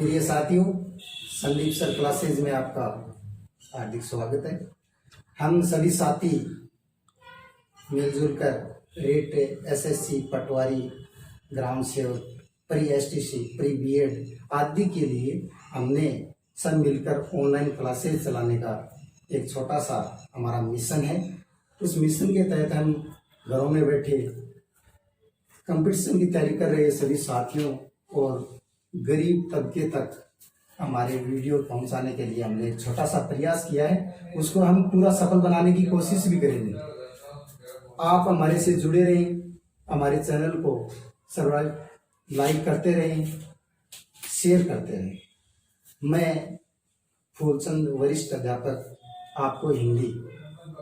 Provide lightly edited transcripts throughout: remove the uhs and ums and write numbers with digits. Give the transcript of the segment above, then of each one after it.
प्रिय साथियों, Sandeep sir classes में आपका हार्दिक स्वागत है। हम सभी साथी मिलजुल कर रेट एसएससी, पटवारी, ग्राम सेवक, प्री एसटीसी, प्री बीएड आदि के लिए हमने सब मिलकर ऑनलाइन क्लासेज चलाने का एक छोटा सा हमारा मिशन है। उस मिशन के तहत हम घरों में बैठे कंपटीशन की तैयारी कर रहे सभी साथियों और गरीब तबके तक हमारे वीडियो पहुंचाने के लिए हमने एक छोटा सा प्रयास किया है। उसको हम पूरा सफल बनाने की कोशिश भी करेंगे। आप हमारे से जुड़े रहें, हमारे चैनल को सब्सक्राइब लाइक करते रहें, शेयर करते रहें। मैं फूलचंद वरिष्ठ अध्यापक आपको हिंदी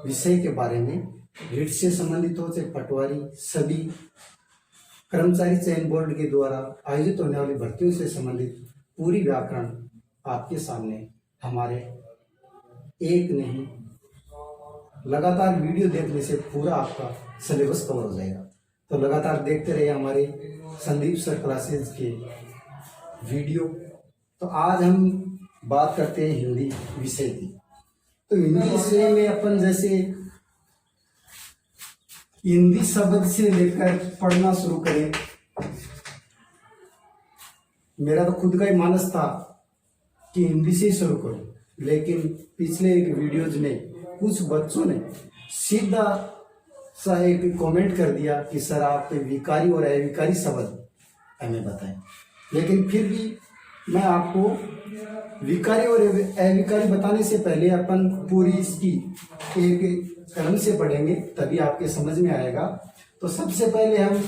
विषय के बारे में रीट से संबंधित हो चाहे पटवारी, सभी कर्मचारी चयन बोर्ड के द्वारा आयोजित होने वाली भर्तियों से संबंधित पूरी व्याकरण आपके सामने हमारे एक नहीं लगातार वीडियो देखने से पूरा आपका सिलेबस कवर हो जाएगा। तो लगातार देखते रहिए हमारे संदीप सर क्लासेज के वीडियो। तो आज हम बात करते हैं हिंदी विषय की। तो हिंदी विषय में अपन जैसे हिंदी शब्द से लेकर पढ़ना शुरू करें। मेरा तो खुद का ही मानस था कि हिंदी से ही शुरू करूं, लेकिन पिछले एक वीडियोज में कुछ बच्चों ने सीधा सा एक कमेंट कर दिया कि सर आप विकारी और अविकारी शब्द हमें बताएं। लेकिन फिर भी मैं आपको विकारी और अविकारी बताने से पहले अपन पूरी इसकी एक क्रम से पढ़ेंगे, तभी आपके समझ में आएगा। तो सबसे पहले हम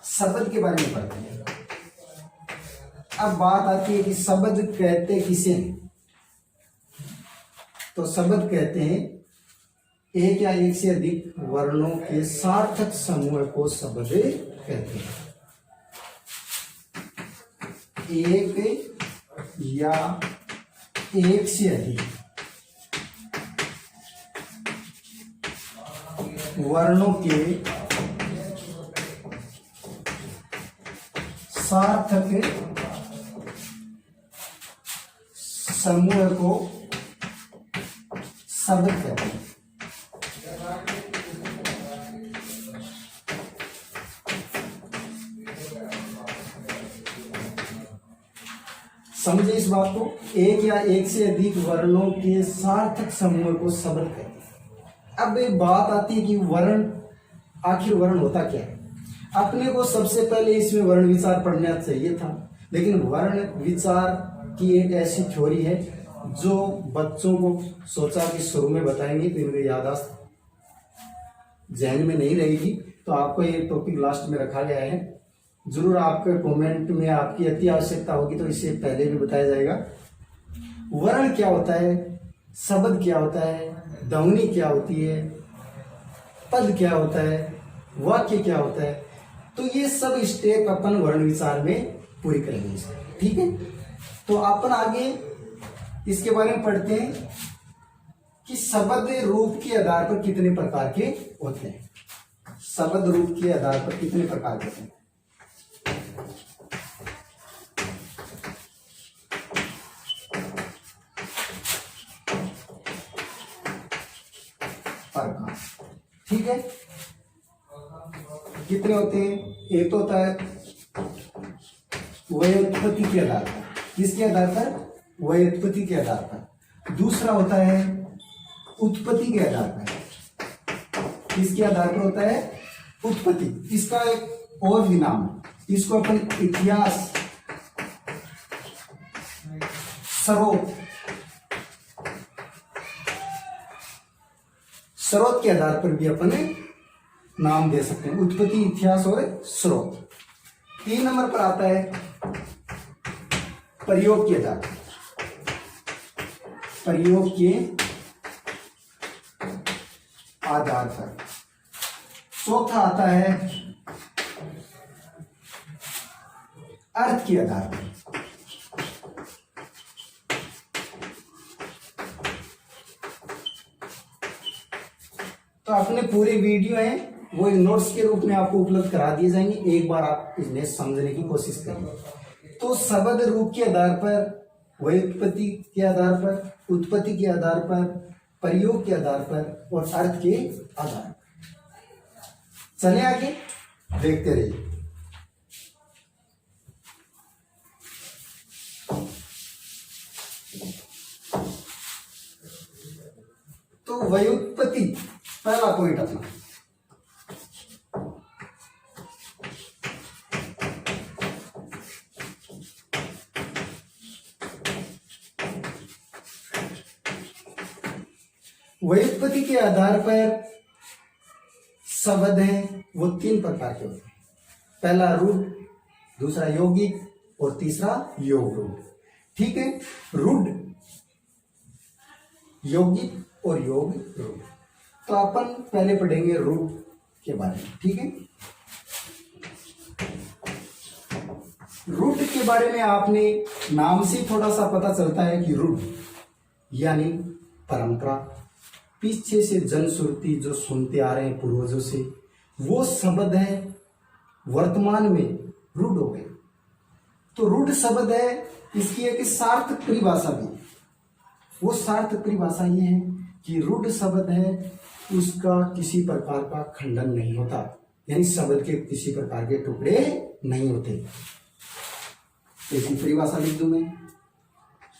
शब्द के बारे में पढ़ते हैं। अब बात आती है कि शब्द कहते किसे हैं। तो शब्द कहते हैं एक या एक से अधिक वर्णों के सार्थक समूह को शब्द कहते हैं। एक या एक से अधिक वर्णों के सार्थक समूह को शब्द कहते हैं। समझे इस बात को, एक या एक से अधिक वर्णों के सार्थक समूह को शब्द कहते हैं। अब एक बात आती है कि वर्ण, आखिर वर्ण होता क्या है। अपने को सबसे पहले इसमें वर्ण विचार पढ़ना चाहिए था, लेकिन वर्ण विचार की एक ऐसी थ्योरी है जो बच्चों को सोचा कि शुरू में बताएंगे तो इनके याददाश्त जहन में नहीं रहेगी। तो आपको ये टॉपिक लास्ट में रखा गया है। जरूर आपके कमेंट में आपकी अति आवश्यकता होगी तो इससे पहले भी बताया जाएगा। वर्ण क्या होता है, शब्द क्या होता है, ध्वनि क्या होती है, पद क्या होता है, वाक्य क्या होता है। तो ये सब स्टेप अपन वर्ण विचार में पूरी करेंगे, ठीक है। तो अपन आगे इसके बारे में पढ़ते हैं कि शब्द रूप के आधार पर कितने प्रकार के होते हैं। शब्द रूप के आधार पर कितने प्रकार के होते हैं। ठीक है, कितने होते हैं। एक तो होता है व्युत्पत्ति के आधार पर, किसके आधार पर, व्युत्पत्ति के आधार पर। दूसरा होता है उत्पत्ति के आधार पर, किसके आधार पर होता है, उत्पत्ति। इसका एक और भी नाम है, इसको अपन इतिहास, स्रोत, स्रोत के आधार पर भी अपन नाम दे सकते हैं, उत्पत्ति, इतिहास और स्रोत। 3 नंबर पर आता है प्रयोग के आधार, प्रयोग के आधार पर। चौथा आता है अर्थ के आधार पर। तो अपने पूरे वीडियो हैं वो नोट्स के रूप में आपको उपलब्ध करा दिए जाएंगे। एक बार आप इन्हें समझने की कोशिश करिए। तो शब्द रूप के आधार पर, व्युत्पत्ति के आधार पर, उत्पत्ति के आधार पर, प्रयोग के आधार पर और अर्थ के आधार पर। चले आगे देखते रहिए। तो व्युत्पत्ति पहला पॉइंट अपना, व्युत्पत्ति के आधार पर शब्द हैं वो 3 प्रकार के होते हैं। पहला रूढ़, दूसरा यौगिक और तीसरा योग रूढ़। ठीक है, रूढ़, यौगिक और योग रूढ़। तो अपन पहले पढ़ेंगे रूढ़ के बारे में। ठीक है, रूढ़ के बारे में आपने नाम से थोड़ा सा पता चलता है कि रूढ़ यानी परंपरा, पीछे से जनश्रुति जो सुनते आ रहे हैं पूर्वजों से, वो शब्द है वर्तमान में रूढ़ हो गए। तो रूढ़ शब्द है, इसकी एक सार्थक परिभाषा भी, वो सार्थक परिभाषा ये है कि रूढ़ शब्द है उसका किसी प्रकार का खंडन नहीं होता, यानी शब्द के किसी प्रकार के टुकड़े नहीं होते। इसकी परिभाषा लिख दूं मैं,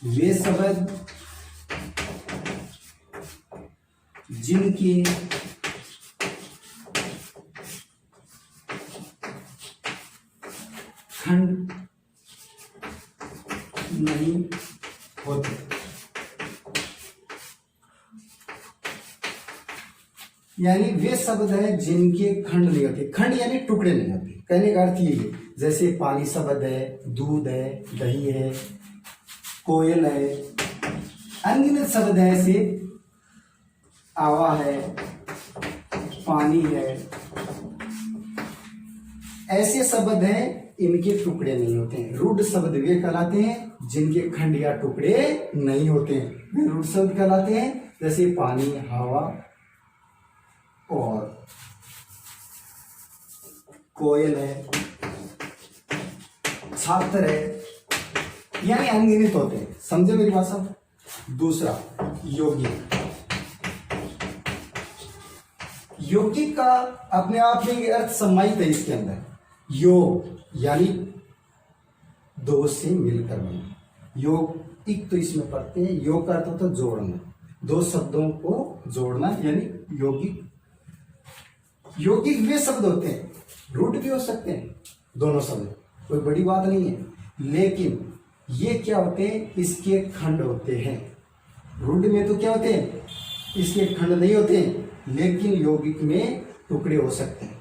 वे शब्द जिनके खंड नहीं होते, यानी वे शब्द है जिनके खंड नहीं होते। खंड यानी टुकड़े नहीं होते। कहने का अर्थ ये है, जैसे पानी शब्द है, दूध है, दही है, कोयल है, अनगिनत शब्द है, ऐसे आवा है, पानी है, ऐसे शब्द हैं इनके टुकड़े नहीं होते हैं। रूढ़ शब्द वे कहलाते हैं जिनके खंड या टुकड़े नहीं होते हैं, वे रूढ़ शब्द कहलाते हैं। जैसे पानी, हवा और कोयल है, छात्र है, यानी अनगिनत होते हैं। समझे मेरी भाषा। दूसरा यौगिक, यौगिक का अपने आप में अर्थ समाहित है इसके अंदर। योग यानी दो से मिलकर बना, योग एक तो इसमें पढ़ते हैं। योग का अर्थ होता है जोड़ना, दो शब्दों को जोड़ना, यानी यौगिक। यौगिक वे शब्द होते हैं, रूट भी हो सकते हैं दोनों शब्द, कोई बड़ी बात नहीं है, लेकिन ये क्या होते हैं, इसके खंड होते हैं। रूट में तो क्या होते हैं, इसके खंड नहीं होते हैं, लेकिन यौगिक में टुकड़े हो सकते हैं।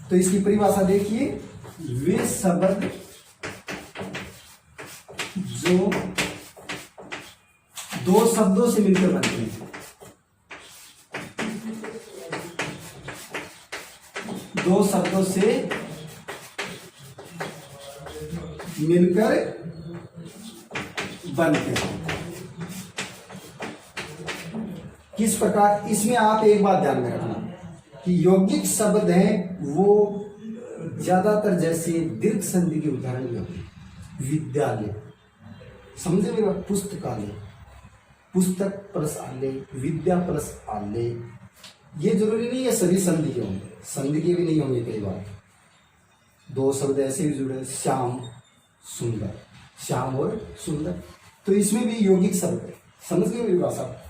तो इसकी परिभाषा देखिए, वे शब्द जो दो शब्दों से मिलकर बनते हैं, दो शब्दों से मिलकर बनते हैं। किस प्रकार, इसमें आप एक बात ध्यान में रखना कि यौगिक शब्द हैं वो ज्यादातर जैसे दीर्घ संधि के उदाहरण भी होते हैं। विद्यालय, समझे मेरा, पुस्तकालय, पुस्तक प्लस आलय, विद्या प्लस आलय, ये जरूरी नहीं है सभी संधि के होंगे, संधि के भी नहीं होंगे। कई बार दो शब्द ऐसे भी जुड़े, श्याम सुंदर, श्याम और सुंदर, तो इसमें भी यौगिक शब्द है। समझ गए मेरी भाषा।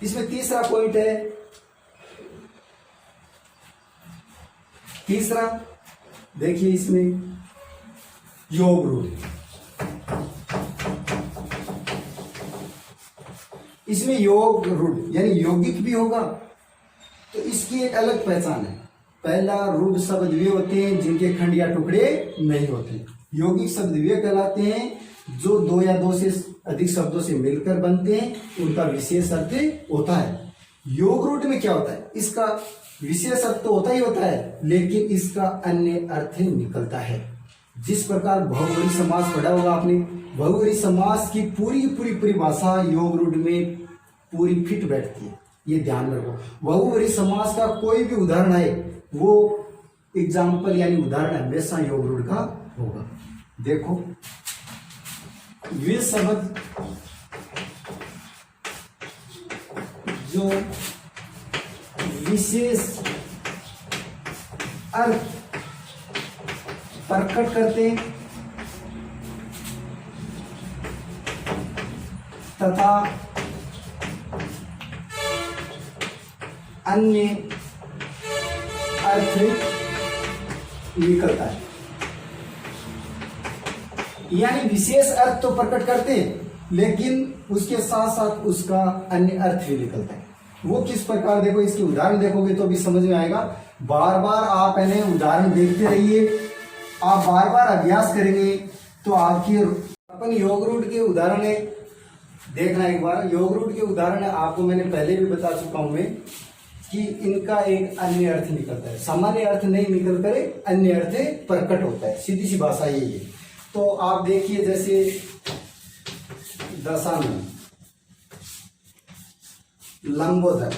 इसमें तीसरा पॉइंट है, तीसरा देखिए इसमें योग रूढ़, इसमें योग रूढ़ यानी यौगिक भी होगा, तो इसकी एक अलग पहचान है। पहला, रूढ़ शब्द वे होते हैं जिनके खंड या टुकड़े नहीं होते। यौगिक शब्द वे कहलाते हैं जो दो या दो से अधिक शब्दों से मिलकर बनते हैं, उनका विशेष अर्थ होता है। योग रूढ़ में क्या होता है, इसका विशेष अर्थ तो होता ही होता है, लेकिन इसका अन्य अर्थ निकलता है। जिस प्रकार बहुवरी समास पढ़ा होगा आपने, बहुवरी समास की पूरी पूरी परिभाषा योग रूढ़ में पूरी फिट बैठती है, ये ध्यान में रखो। बहुवरी समास का कोई भी उदाहरण है, वो एग्जाम्पल यानी उदाहरण हमेशा योग रूढ़ का होगा। देखो वे शब्द जो विशेष अर्थ प्रकट करते तथा अन्य अर्थ निकलता है। यानी विशेष अर्थ तो प्रकट करते हैं लेकिन उसके साथ साथ उसका अन्य अर्थ भी निकलता है। वो किस प्रकार, देखो इसके उदाहरण देखोगे तो भी समझ में आएगा। बार बार आप इन्हें उदाहरण देखते रहिए, आप बार बार अभ्यास करेंगे तो आपकी अपन योग रूट के उदाहरण है देखना एक बार। योग रूट के उदाहरण आपको मैंने पहले भी बता चुका हूं मैं कि इनका एक अन्य अर्थ निकलता है, सामान्य अर्थ नहीं निकल कर अन्य अर्थ प्रकट होता है, सीधी सी भाषा यही है। तो आप देखिए जैसे दशानन, लंबोदर,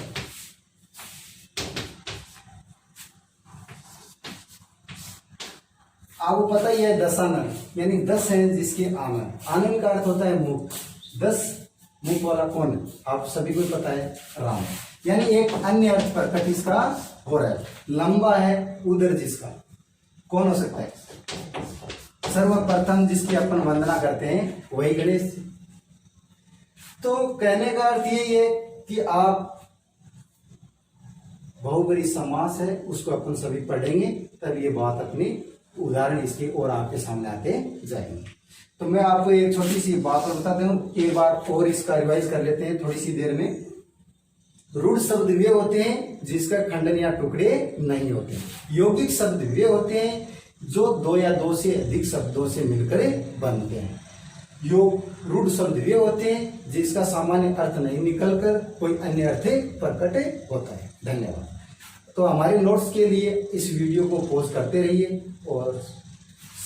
आपको पता ही है दशानन यानी 10 है जिसके आनन, आनन का अर्थ होता है मुख। 10 मुख वाला कौन है आप सभी को पता है, राम। यानी एक अन्य अर्थ प्रकट इसका हो रहा है। लंबा है उदर जिसका, कौन हो सकता है? सर्वप्रथम जिसकी अपन वंदना करते हैं वही गणेश। तो कहने का अर्थ यही है कि आप बहुबरी समास है उसको अपन सभी पढ़ेंगे तब ये बात अपनी उदाहरण इसके और आपके सामने आते जाएंगे। तो मैं आपको एक छोटी सी बात और बताता हूँ, एक बार और इसका रिवाइज कर लेते हैं थोड़ी सी देर में। रूढ़ शब्द वे होते हैं जिसका खंडन या टुकड़े नहीं होते। यौगिक शब्द वे होते हैं जो 2 या 2 से अधिक शब्दों से मिलकर बनते हैं। रूढ़ शब्द वे होते हैं जिसका सामान्य अर्थ नहीं निकलकर कोई अन्य अर्थ प्रकट होता है। धन्यवाद। तो हमारे नोट्स के लिए इस वीडियो को पोस्ट करते रहिए और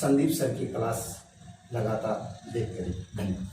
संदीप सर की क्लास लगातार देखते रहिए। धन्यवाद।